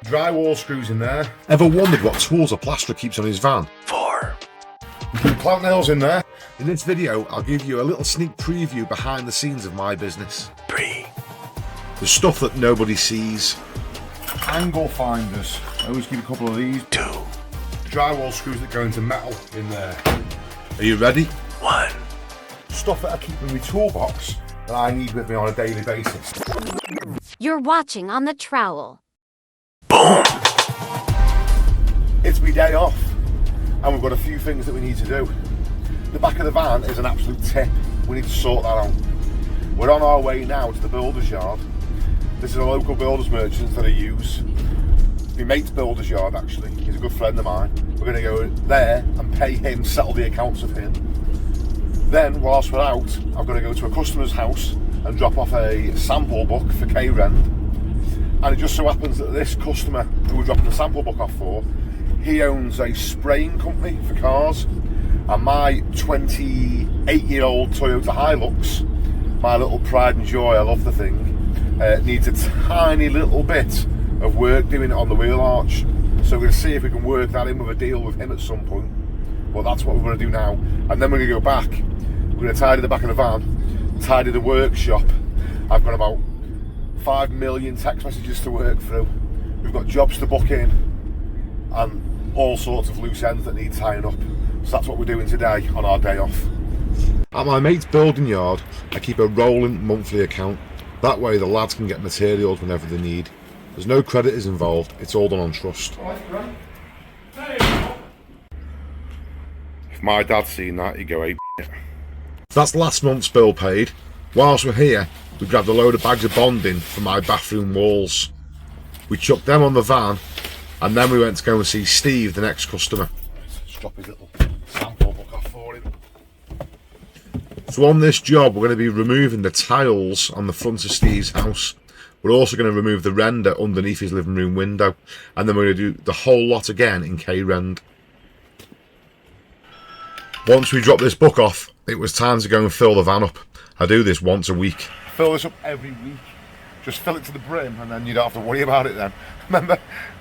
Drywall screws in there. Ever wondered what tools a plasterer keeps on his van? 4. Clamp nails in there. In this video, I'll give you a little sneak preview behind the scenes of my business. 3. The stuff that nobody sees. Angle finders. I always keep a couple of these. 2. Drywall screws that go into metal in there. Are you ready? 1. Stuff that I keep in my toolbox that I need with me on a daily basis. You're watching on the trowel. Boom! It's my day off, and we've got a few things that we need to do. The back of the van is an absolute tip. We need to sort that out. We're on our way now to the builder's yard. This is a local builder's merchant that I use. My mate's builder's yard, actually. He's a good friend of mine. We're going to go there and pay him, settle the accounts with him. Then, whilst we're out, I've got to go to a customer's house and drop off a sample book for K-Rend. And it just so happens that this customer who we're dropping the sample book off for, he owns a spraying company for cars. And my 28-year-old Toyota Hilux, my little pride and joy, I love the thing, needs a tiny little bit of work doing it on the wheel arch. So we're going to see if we can work that in with a deal with him at some point. Well, that's what we're going to do now. And then we're going to go back. We're going to tidy the back of the van, tidy the workshop. I've got about 5 million text messages to work through. We've got jobs to book in and all sorts of loose ends that need tying up. So that's what we're doing today on our day off. At my mate's building yard, I keep a rolling monthly account. That way the lads can get materials whenever they need. There's no creditors involved, it's all done on trust. If my dad's seen that, he'd go, hey, that's last month's bill paid. Whilst we're here, we grabbed a load of bags of bonding for my bathroom walls. We chucked them on the van, and then we went to go and see Steve, the next customer. Let's drop his little sample book off for him. So on this job, we're going to be removing the tiles on the front of Steve's house. We're also going to remove the render underneath his living room window, and then we're going to do the whole lot again in K-Rend. Once we dropped this book off, it was time to go and fill the van up. I do this once a week. Fill this up every week. Just fill it to the brim and then you don't have to worry about it then. Remember,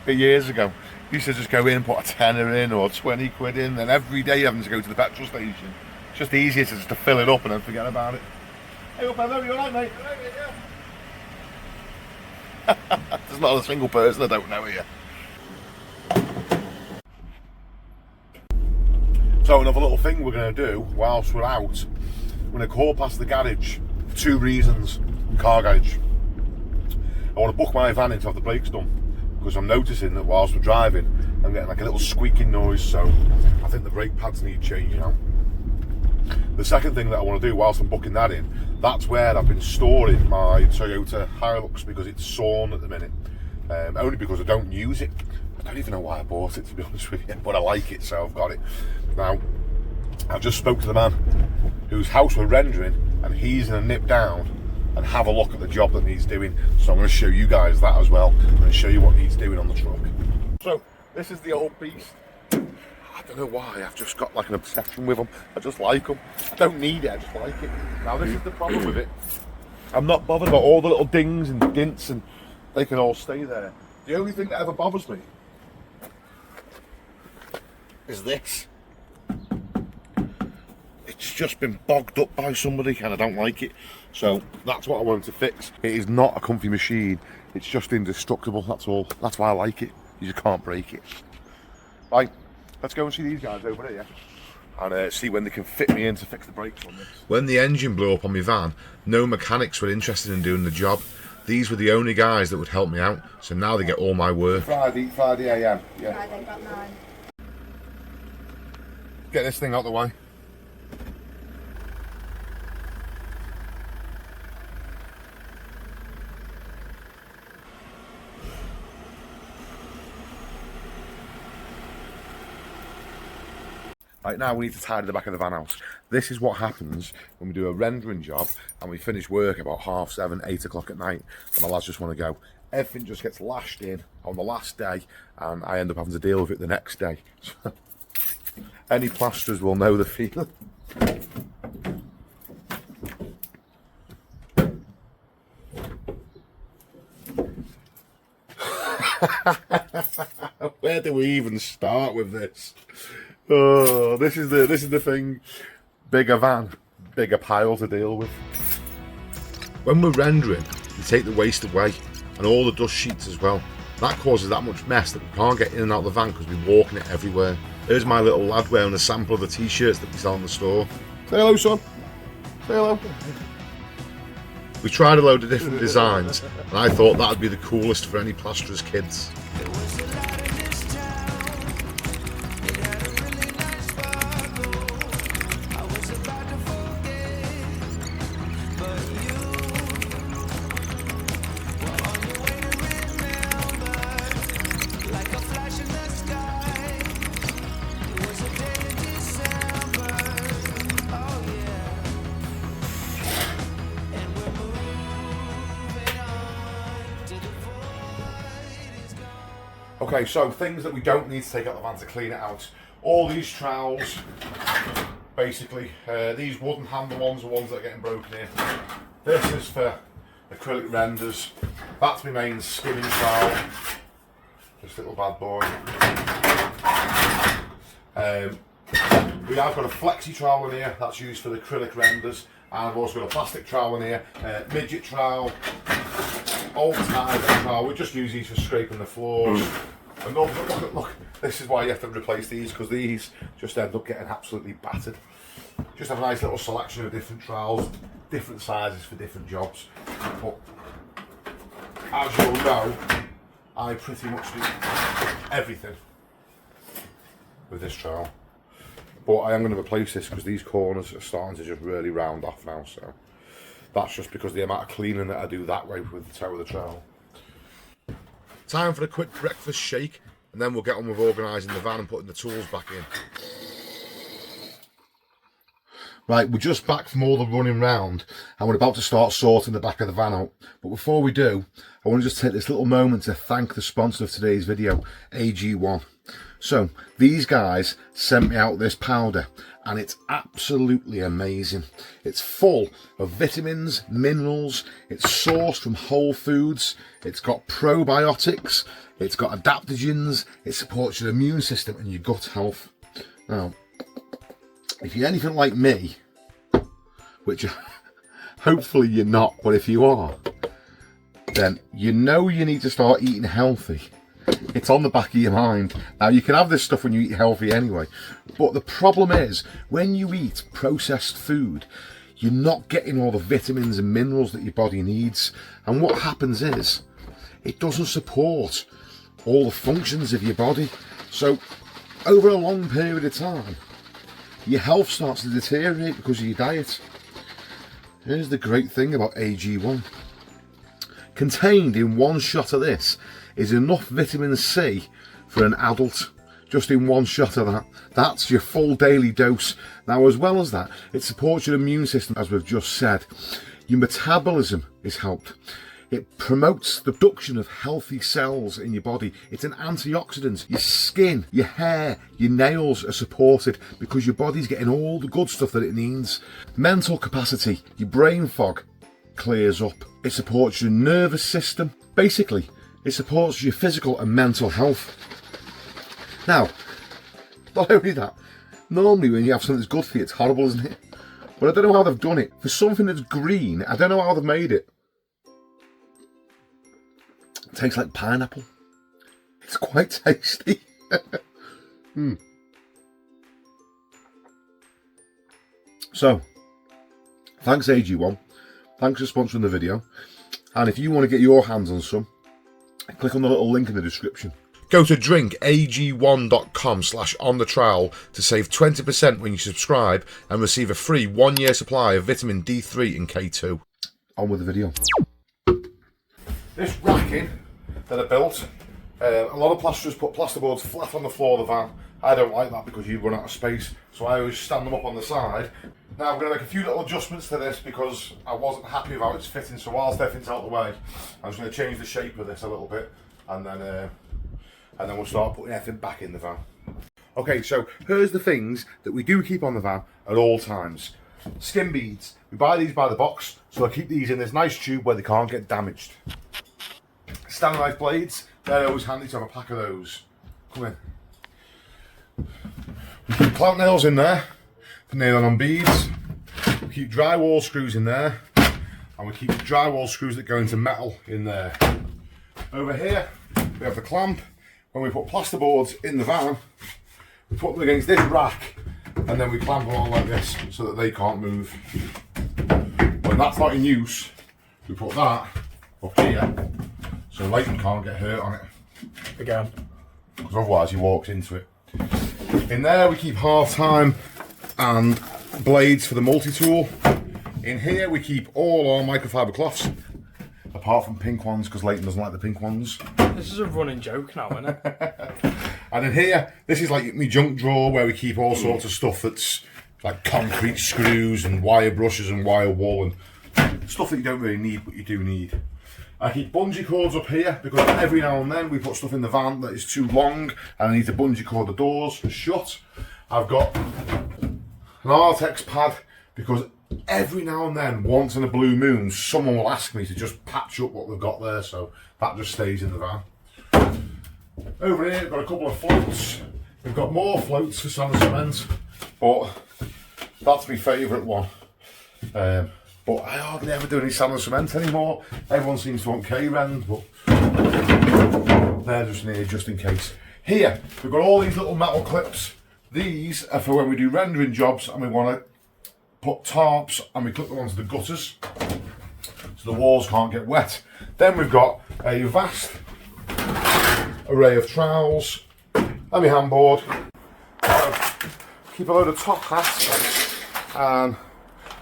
years ago, you used to just go in, put a tenner in or 20 quid in, and every day you're having to go to the petrol station. It's just easier to just to fill it up and then forget about it. Hey up, hello, you alright mate? Yeah. There's not a single person I don't know here. So another little thing we're going to do whilst we're out, we're going to call past the garage for 2 reasons. Car garage. I want to book my van in to have the brakes done because I'm noticing that whilst we're driving I'm getting like a little squeaking noise, so I think the brake pads need changing out. The second thing that I want to do whilst I'm booking that in, that's where I've been storing my Toyota Hilux because it's sawn at the minute. Only because I don't use it. I don't even know why I bought it, to be honest with you, but I like it, so I've got it. Now, I just spoke to the man whose house we're rendering, and he's going to nip down and have a look at the job that needs doing. So I'm going to show you guys that as well. I'm going to show you what needs doing on the truck. So, this is the old beast. I don't know why, I've just got like an obsession with them. I just like them. I don't need it, I just like it. Now, this is the problem with it. I'm not bothered about all the little dings and dints, and they can all stay there. The only thing that ever bothers me is this. It's just been bogged up by somebody and I don't like it. So that's what I wanted to fix. It is not a comfy machine. It's just indestructible, that's all. That's why I like it. You just can't break it. Right, let's go and see these guys over here and see when they can fit me in to fix the brakes on this. When the engine blew up on my van, no mechanics were interested in doing the job. These were the only guys that would help me out, so now they get all my work. Friday AM, yeah. Friday about 9. Get this thing out the way. Right, now we need to tidy the back of the van out. This is what happens when we do a rendering job and we finish work about 7:30, 8 o'clock at night and the lads just want to go. Everything just gets lashed in on the last day and I end up having to deal with it the next day. Any plasterers will know the feeling. Where do we even start with this? Oh, this is the thing. Bigger van, bigger pile to deal with. When we're rendering, we take the waste away and all the dust sheets as well. That causes that much mess that we can't get in and out of the van because we're walking it everywhere. Here's my little lad wearing a sample of the t-shirts that we sell in the store. Say hello, son. Say hello. We tried a load of different designs and I thought that would be the coolest for any plasterer's kids. Okay, so things that we don't need to take out the van to clean it out. All these trowels, basically. These wooden handle ones are ones that are getting broken in. This is for acrylic renders. That's my main skimming trowel. This little bad boy. We have got a flexi trowel in here. That's used for the acrylic renders. And I've also got a plastic trowel in here. Midget trowel. Old tire trowel. We just use these for scraping the floors. And look, this is why you have to replace these, because these just end up getting absolutely battered. Just have a nice little selection of different trowels, different sizes for different jobs. But as you'll know, I pretty much do everything with this trowel. But I am going to replace this because these corners are starting to just really round off now. So that's just because of the amount of cleaning that I do that way with the toe of the trowel. Time for a quick breakfast shake, and then we'll get on with organising the van and putting the tools back in. Right, we're just back from all the running round, and we're about to start sorting the back of the van out. But before we do, I want to just take this little moment to thank the sponsor of today's video, AG1. So, these guys sent me out this powder, and it's absolutely amazing. It's full of vitamins, minerals, it's sourced from whole foods, it's got probiotics, it's got adaptogens, it supports your immune system and your gut health. Now, if you're anything like me, which hopefully you're not, but if you are, then you know you need to start eating healthy. It's on the back of your mind. Now, you can have this stuff when you eat healthy anyway, but the problem is when you eat processed food, you're not getting all the vitamins and minerals that your body needs, and what happens is it doesn't support all the functions of your body. So over a long period of time, your health starts to deteriorate because of your diet. Here's the great thing about AG1. Contained in one shot of this is enough vitamin C for an adult. Just in one shot of that. That's your full daily dose. Now, as well as that, it supports your immune system, as we've just said. Your metabolism is helped. It promotes the production of healthy cells in your body. It's an antioxidant. Your skin, your hair, your nails are supported because your body's getting all the good stuff that it needs. Mental capacity, your brain fog clears up. It supports your nervous system. Basically, it supports your physical and mental health. Now, not only that, normally when you have something that's good for you, it's horrible, isn't it? But I don't know how they've done it. For something that's green, I don't know how they've made it. It tastes like pineapple. It's quite tasty. So, thanks AG1. Thanks for sponsoring the video. And if you want to get your hands on some, click on the little link in the description. Go to drinkag1.com/onthetrowel to save 20% when you subscribe and receive a free 1-year supply of vitamin D3 and K2. On with the video. This racking that I built, a lot of plasterers put plasterboards flat on the floor of the van. I don't like that because you run out of space, so I always stand them up on the side. Now I'm going to make a few little adjustments to this because I wasn't happy with how it's fitting, so whilst everything's out the way, I'm just going to change the shape of this a little bit, and then we'll start putting everything back in the van. Okay, so here's the things that we do keep on the van at all times. Skin beads. We buy these by the box, so I keep these in this nice tube where they can't get damaged. Standardised blades. They're always handy to have a pack of those. Come in. We keep clamp nails in there for nailing on beads. We keep drywall screws in there. And we keep drywall screws that go into metal in there. Over here, we have the clamp. When we put plasterboards in the van, we put them against this rack and then we clamp them on like this so that they can't move. When that's not in use, we put that up here so Leighton can't get hurt on it. Again. Because otherwise he walks into it. In there we keep half-time and blades for the multi-tool. In here we keep all our microfiber cloths, apart from pink ones because Leighton doesn't like the pink ones. This is a running joke now, isn't it? And in here, this is like my junk drawer where we keep all sorts of stuff that's like concrete screws and wire brushes and wire wool and stuff that you don't really need but you do need. I keep bungee cords up here because every now and then we put stuff in the van that is too long and I need to bungee cord the doors shut. I've got an Artex pad because every now and then, once in a blue moon, someone will ask me to just patch up what they've got there, so that just stays in the van. Over here, we've got a couple of floats. We've got more floats for sand and cement, but that's my favourite one. But I hardly ever do any sand and cement anymore. Everyone seems to want K-Rend, but they're just near just in case. Here, we've got all these little metal clips. These are for when we do rendering jobs and we want to put tarps and we clip them onto the gutters so the walls can't get wet. Then we've got a vast array of trowels and my handboard. Keep a load of top hats and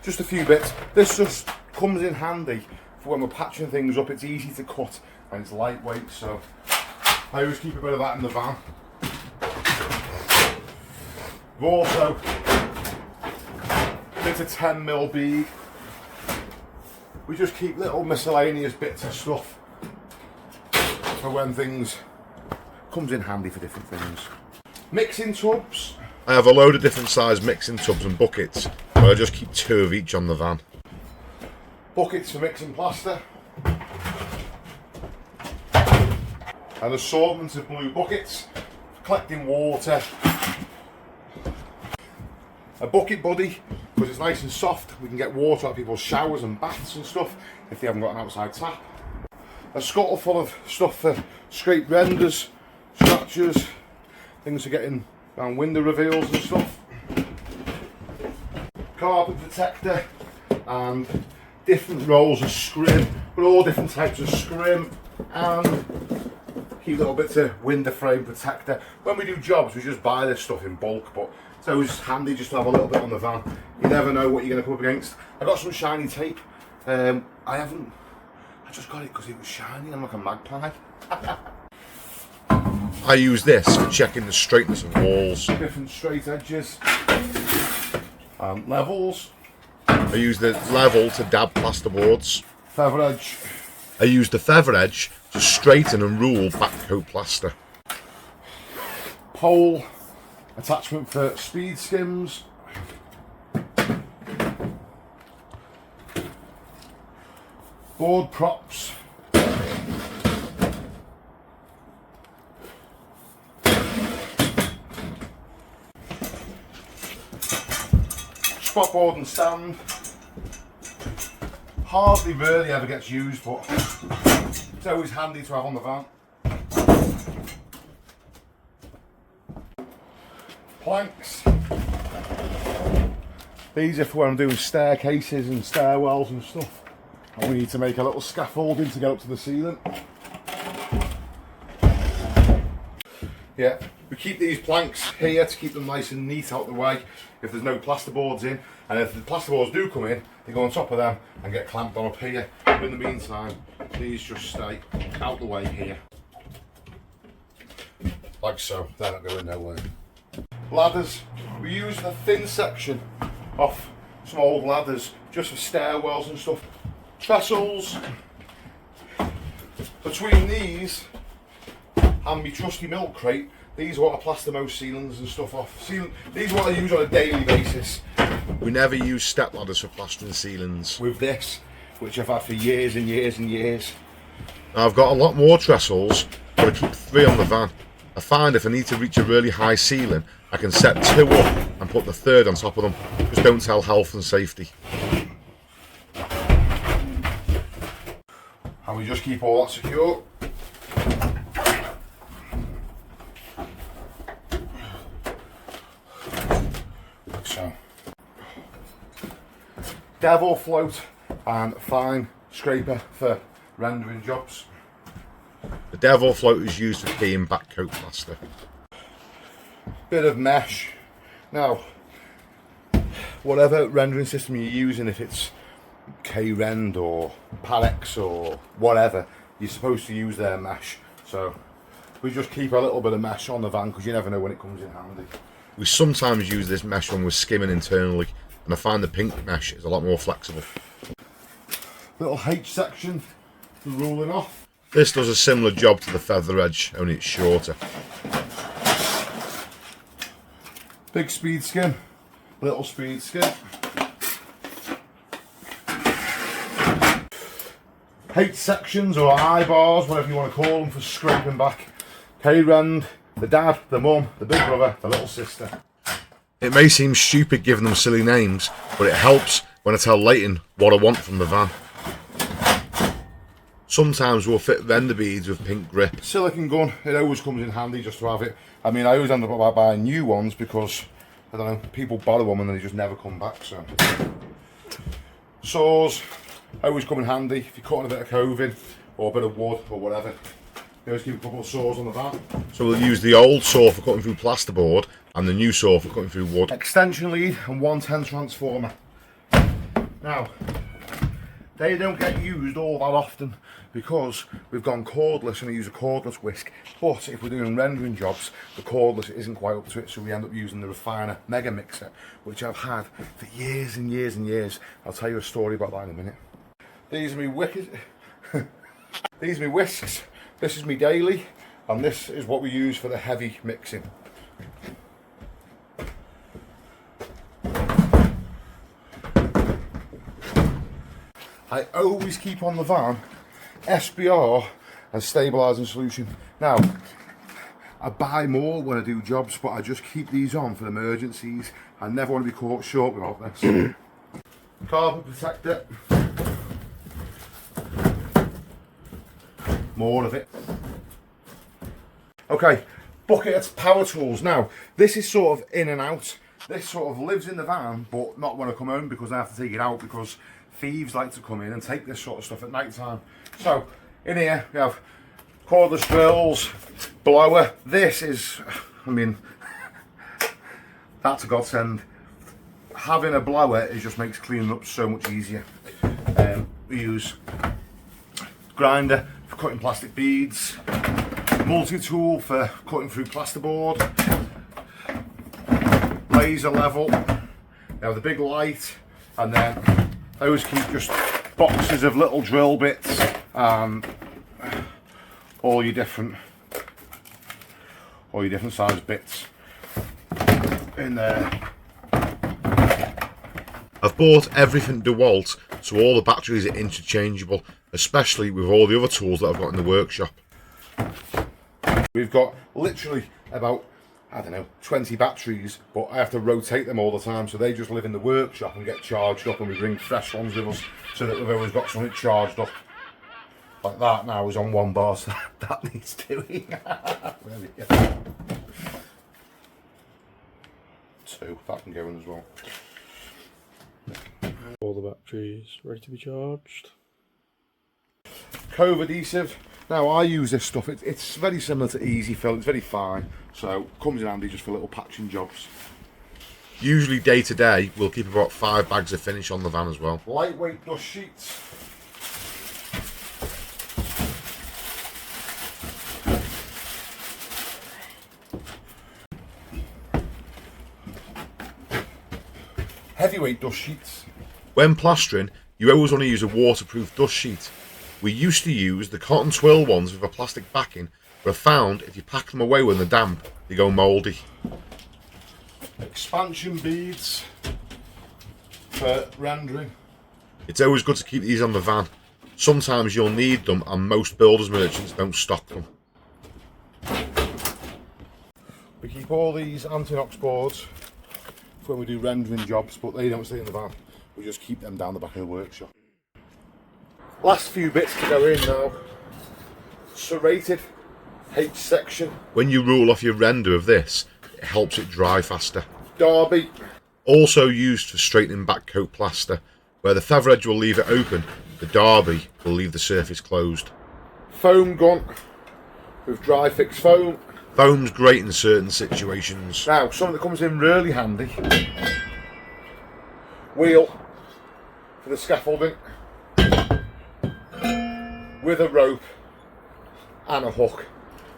just a few bits. This just comes in handy for when we're patching things up. It's easy to cut and it's lightweight, so I always keep a bit of that in the van. We've also bit of 10mm bead. We just keep little miscellaneous bits of stuff for when things comes in handy for different things. Mixing tubs. I have a load of different size mixing tubs and buckets, but I just keep 2 of each on the van. Buckets for mixing plaster. An assortment of blue buckets for collecting water. A bucket buddy, because it's nice and soft. We can get water out of people's showers and baths and stuff if they haven't got an outside tap. A scuttle full of stuff for scraped renders, scratches, things for getting around window reveals and stuff. Carpet protector and different rolls of scrim, but all different types of scrim, and keep little bits of window frame protector. When we do jobs we just buy this stuff in bulk, but it's always handy just to have a little bit on the van. You never know what you're going to come up against. I got some shiny tape. I just got it because it was shiny. I'm like a magpie. I use this for checking the straightness of walls. Different straight edges and levels. I use the level to dab plasterboards. Feather edge. I use the feather edge to straighten and rule backcoat plaster. Pole attachment for speed skims. Board props. Spot board and stand. Hardly really ever gets used, but it's always handy to have on the van. Planks. These are for when I'm doing staircases and stairwells and stuff, and we need to make a little scaffolding to get up to the ceiling. Yeah, we keep these planks here to keep them nice and neat out the way if there's no plasterboards in, and if the plasterboards do come in, they go on top of them and get clamped on up here. But in the meantime, these just stay out the way here. Like so, they're not going nowhere. Ladders. We use the thin section off some old ladders just for stairwells and stuff. Trestles. Between these and my trusty milk crate, these are what I plaster most ceilings and stuff off. These are what I use on a daily basis. We never use step ladders for plastering ceilings. With this, which I've had for years and years and years. Now I've got a lot more trestles, Got to keep 3 on the van. I find if I need to reach a really high ceiling, I can set 2 up and put the 3rd on top of them. Just don't tell health and safety. And we just keep all that secure. Like so. Devil float and fine scraper for rendering jobs. The Devil float is used for keying back coat plaster. Bit of mesh. Now, whatever rendering system you're using, if it's K-Rend or Palex or whatever, you're supposed to use their mesh. So we just keep a little bit of mesh on the van because you never know when it comes in handy. We sometimes use this mesh when we're skimming internally, and I find the pink mesh is a lot more flexible. Little H section for ruling off. This does a similar job to the feather edge, only it's shorter. Big speed skim, little speed skim. H sections or eye bars, whatever you want to call them, for scraping back K-Rend, the dad, the mum, the big brother, the little sister. It may seem stupid giving them silly names, but it helps when I tell Leighton what I want from the van. Sometimes we'll fit render beads with pink grip. Silicone gun, it always comes in handy just to have it. I mean, I always end up buying new ones because, I don't know, people borrow them and then they just never come back, so. Saws, always come in handy if you're cutting a bit of coving or a bit of wood or whatever. You always keep a couple of saws on the van. So we'll use the old saw for cutting through plasterboard and the new saw for cutting through wood. Extension lead and 110 transformer. Now, they don't get used all that often because we've gone cordless and I use a cordless whisk. But if we're doing rendering jobs, the cordless isn't quite up to it, so we end up using the Refina mega mixer, which I've had for years and years and years. I'll tell you a story about that in a minute. These are my These are my whisks. This is my daily, and this is what we use for the heavy mixing. I always keep on the van SBR and stabilising solution. Now, I buy more when I do jobs, but I just keep these on for emergencies. I never want to be caught short without this. Carpet protector. More of it. Okay, buckets, power tools. Now, this is sort of in and out. This sort of lives in the van, but not when I come home because I have to take it out because thieves like to come in and take this sort of stuff at night time. So, in here we have cordless drills, blower. This is, I mean, that's a godsend. Having a blower, it just makes cleaning up so much easier. We use grinder for cutting plastic beads, multi-tool for cutting through plasterboard, laser level. Now the big light, and then I always keep just boxes of little drill bits and all your different size bits in there. I've bought everything DeWalt, so all the batteries are interchangeable, especially with all the other tools that I've got in the workshop. We've got literally about, I don't know, 20 batteries, but I have to rotate them all the time, so they just live in the workshop and get charged up, and we bring fresh ones with us so that we've always got something charged up. Like that now is on 1 bar, so that needs doing. There we go. 2, that can go in as well. All the batteries ready to be charged. Cove adhesive. Now I use this stuff, it's very similar to Easy Fill, it's very fine, so comes in handy just for little patching jobs. Usually day to day we'll keep about 5 bags of finish on the van as well. Lightweight dust sheets. Heavyweight dust sheets. When plastering, you always want to use a waterproof dust sheet. We used to use the cotton twill ones with a plastic backing, but I found if you pack them away when they're damp, they go mouldy. Expansion beads for rendering. It's always good to keep these on the van. Sometimes you'll need them and most builders merchants don't stock them. We keep all these anti-knox boards for when we do rendering jobs, but they don't stay in the van. We just keep them down the back of the workshop. Last few bits to go in now. Serrated H section. When you rule off your render of this, it helps it dry faster. Derby. Also used for straightening back coat plaster. Where the feather edge will leave it open, the derby will leave the surface closed. Foam gun with dry fix foam. Foam's great in certain situations. Now, something that comes in really handy. Wheel for the scaffolding with a rope and a hook.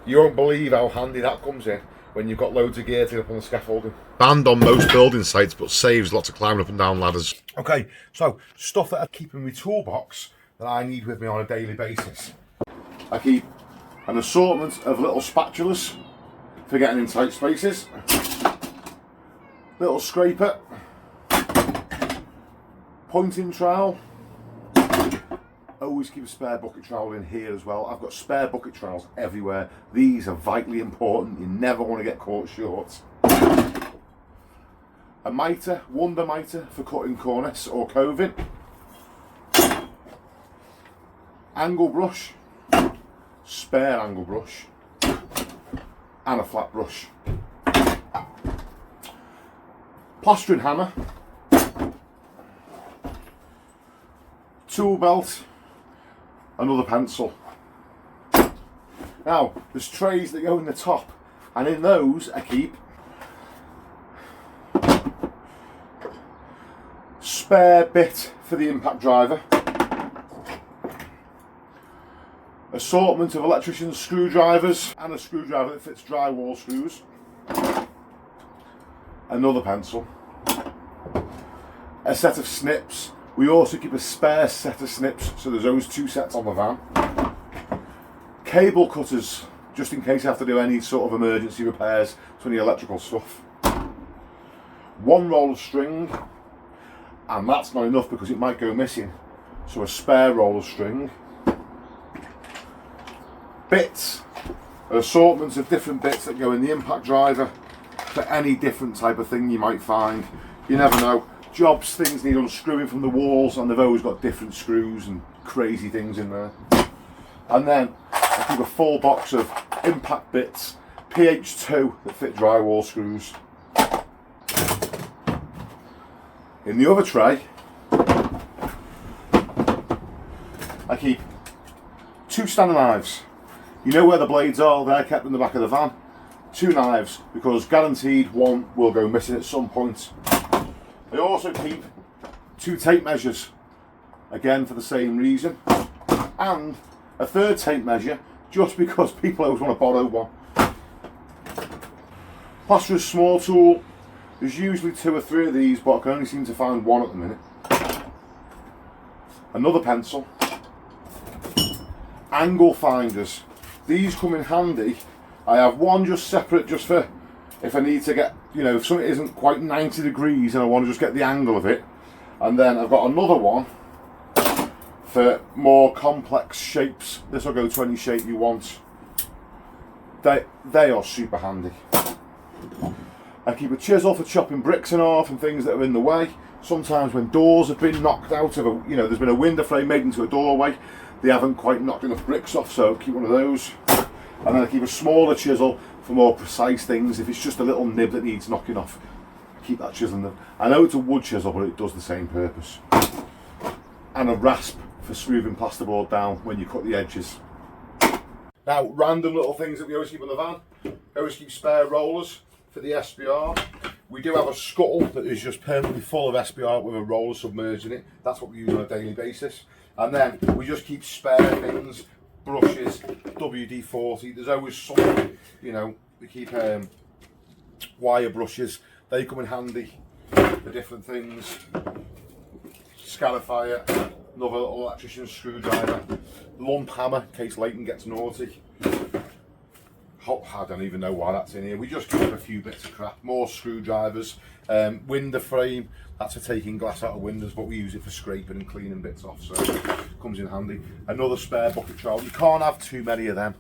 You won't believe how handy that comes in when you've got loads of gear to get up on the scaffolding. Banned on most building sites, but saves lots of climbing up and down ladders. Okay, so stuff that I keep in my toolbox that I need with me on a daily basis. I keep an assortment of little spatulas for getting in tight spaces. Little scraper. Pointing trowel. Always keep a spare bucket trowel in here as well. I've got spare bucket trowels everywhere. These are vitally important. You never want to get caught short. A mitre, wonder mitre for cutting cornice or coving. Angle brush, spare angle brush, and a flat brush. Plastering hammer. Tool belt. Another pencil. Now, there's trays that go in the top, and in those I keep spare bit for the impact driver, assortment of electrician's screwdrivers, and a screwdriver that fits drywall screws, another pencil, a set of snips. We also keep a spare set of snips, so there's always 2 sets on the van. Cable cutters, just in case you have to do any sort of emergency repairs to any electrical stuff. 1 roll of string, and that's not enough because it might go missing, so a spare roll of string. Bits, assortments of different bits that go in the impact driver for any different type of thing you might find. You never know. Jobs, things need unscrewing from the walls, and they've always got different screws and crazy things in there. And then I keep a full box of impact bits, PH2 that fit drywall screws. In the other tray, I keep 2 standard knives. You know where the blades are, they're kept in the back of the van. 2 knives, because guaranteed one will go missing at some point. I also keep 2 tape measures, again for the same reason, and a 3rd tape measure just because people always want to borrow one. Plasterer's small tool. There's usually 2 or 3 of these, but I can only seem to find 1 at the minute. Another pencil. Angle finders. These come in handy. I have one just separate just for if I need to get, you know, if something isn't quite 90 degrees and I want to just get the angle of it. And then I've got another one for more complex shapes. This will go to any shape you want. They are super handy. I keep a chisel for chopping bricks in half and things that are in the way. Sometimes when doors have been knocked out of a, you know, there's been a window frame made into a doorway, they haven't quite knocked enough bricks off, so keep one of those. And then I keep a smaller chisel for more precise things. If it's just a little nib that needs knocking off, keep that chisel in there. I know it's a wood chisel, but it does the same purpose. And a rasp for smoothing plasterboard down when you cut the edges. Now, random little things that we always keep in the van. We always keep spare rollers for the SBR. We do have a scuttle that is just permanently full of SBR with a roller submerged in it. That's what we use on a daily basis. And then we just keep spare things, brushes, WD-40. There's always something, you know. We keep wire brushes. They come in handy for different things. Scarifier, another little electrician's screwdriver, lump hammer in case Leighton gets naughty. I don't even know why that's in here. We just keep a few bits of crap. More screwdrivers, window frame, that's for taking glass out of windows, but we use it for scraping and cleaning bits off, so it comes in handy. Another spare bucket trowel. You can't have too many of them.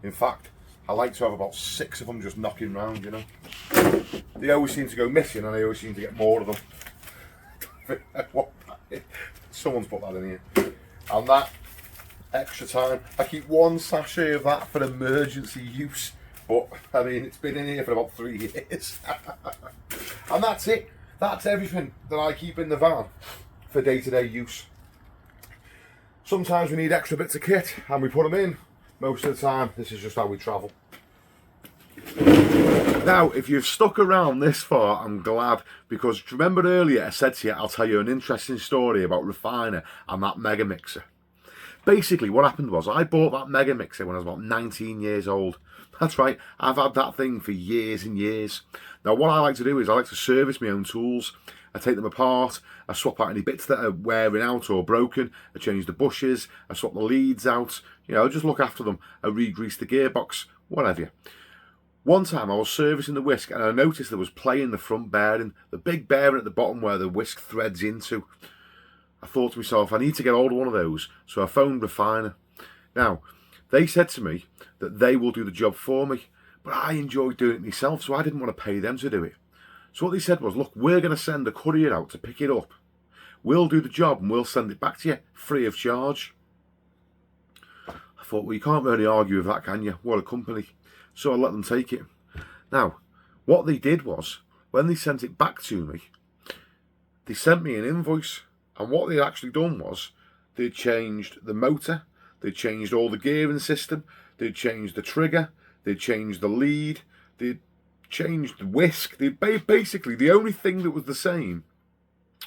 In fact, I like to have about 6 of them just knocking round, you know. They always seem to go missing and I always seem to get more of them. Someone's put that in here. And that extra time, I keep 1 sachet of that for emergency use. But, I mean, it's been in here for about 3 years. And that's it. That's everything that I keep in the van for day-to-day use. Sometimes we need extra bits of kit and we put them in. Most of the time, this is just how we travel. Now, if you've stuck around this far, I'm glad, because remember earlier I said to you, I'll tell you an interesting story about Refina and that mega mixer. Basically, what happened was I bought that mega mixer when I was about 19 years old. That's right, I've had that thing for years and years. Now, what I like to do is I like to service my own tools. I take them apart, I swap out any bits that are wearing out or broken, I change the bushes, I swap the leads out, you know, I just look after them, I re-grease the gearbox, whatever. One time I was servicing the whisk and I noticed there was play in the front bearing, the big bearing at the bottom where the whisk threads into. I thought to myself, I need to get hold of one of those, so I phoned Refina. Now, they said to me that they will do the job for me, but I enjoy doing it myself, so I didn't want to pay them to do it. So what they said was, look, we're going to send a courier out to pick it up. We'll do the job and we'll send it back to you free of charge. I thought, well, you can't really argue with that, can you? What a company. So I let them take it. Now, what they did was, when they sent it back to me, they sent me an invoice. And what they'd actually done was, they'd changed the motor, they'd changed all the gearing system, they'd changed the trigger, they'd changed the lead, they'd changed the whisk. Basically, the only thing that was the same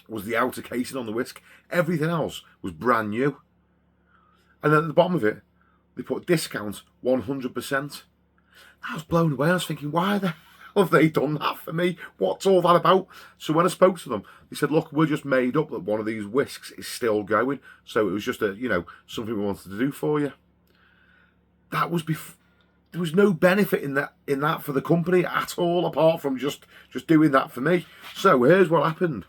was the outer casing on the whisk. Everything else was brand new. And then at the bottom of it, they put discount 100%. I was blown away. I was thinking, why the hell have they done that for me? What's all that about? So when I spoke to them, they said, look, we're just made up that one of these whisks is still going. So it was just something we wanted to do for you. That was before. There was no benefit in that for the company at all, apart from just doing that for me. So here's what happened.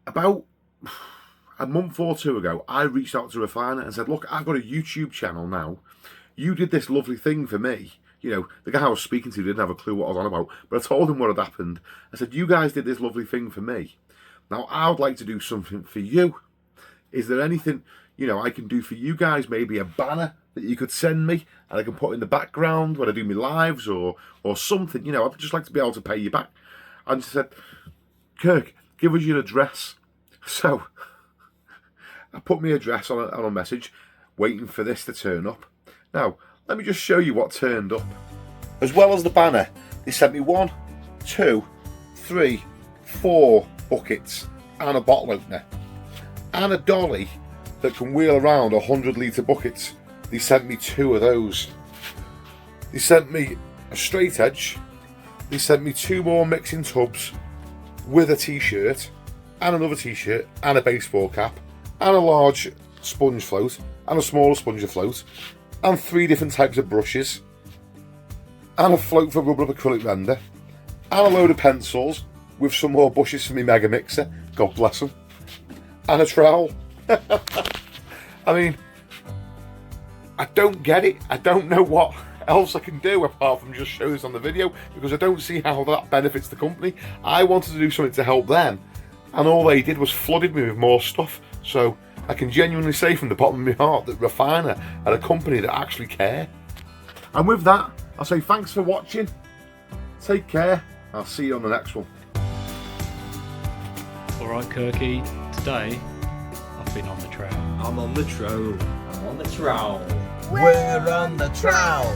About a month or 2 ago, I reached out to Refina and said, look, I've got a YouTube channel now. You did this lovely thing for me. You know, the guy I was speaking to didn't have a clue what I was on about, but I told him what had happened. I said, you guys did this lovely thing for me. Now, I would like to do something for you. Is there anything, I can do for you guys? Maybe a banner that you could send me and I can put in the background when I do my lives or something. I'd just like to be able to pay you back. And she said, Kirk, give us your address. So I put my address on a message, waiting for this to turn up. Now, let me just show you what turned up. As well as the banner, they sent me 1, 2, 3, 4 buckets and a bottle opener and a dolly that can wheel around 100-litre buckets. They sent me 2 of those. They sent me a straight edge. They sent me 2 more mixing tubs with a t-shirt and another t-shirt and a baseball cap and a large sponge float and a smaller sponge float and 3 different types of brushes and a float for rubber acrylic render and a load of pencils with some more bushes for me mega mixer, God bless them, and a trowel. I mean, I don't get it. I don't know what else I can do apart from just show this on the video, because I don't see how that benefits the company. I wanted to do something to help them, and all they did was flooded me with more stuff. So I can genuinely say from the bottom of my heart that Refina are a company that actually care. And with that, I'll say thanks for watching. Take care. I'll see you on the next one. Alright, Kirky, today I've been on the trail. I'm on the trail. I'm on the trowel. We're on the trail.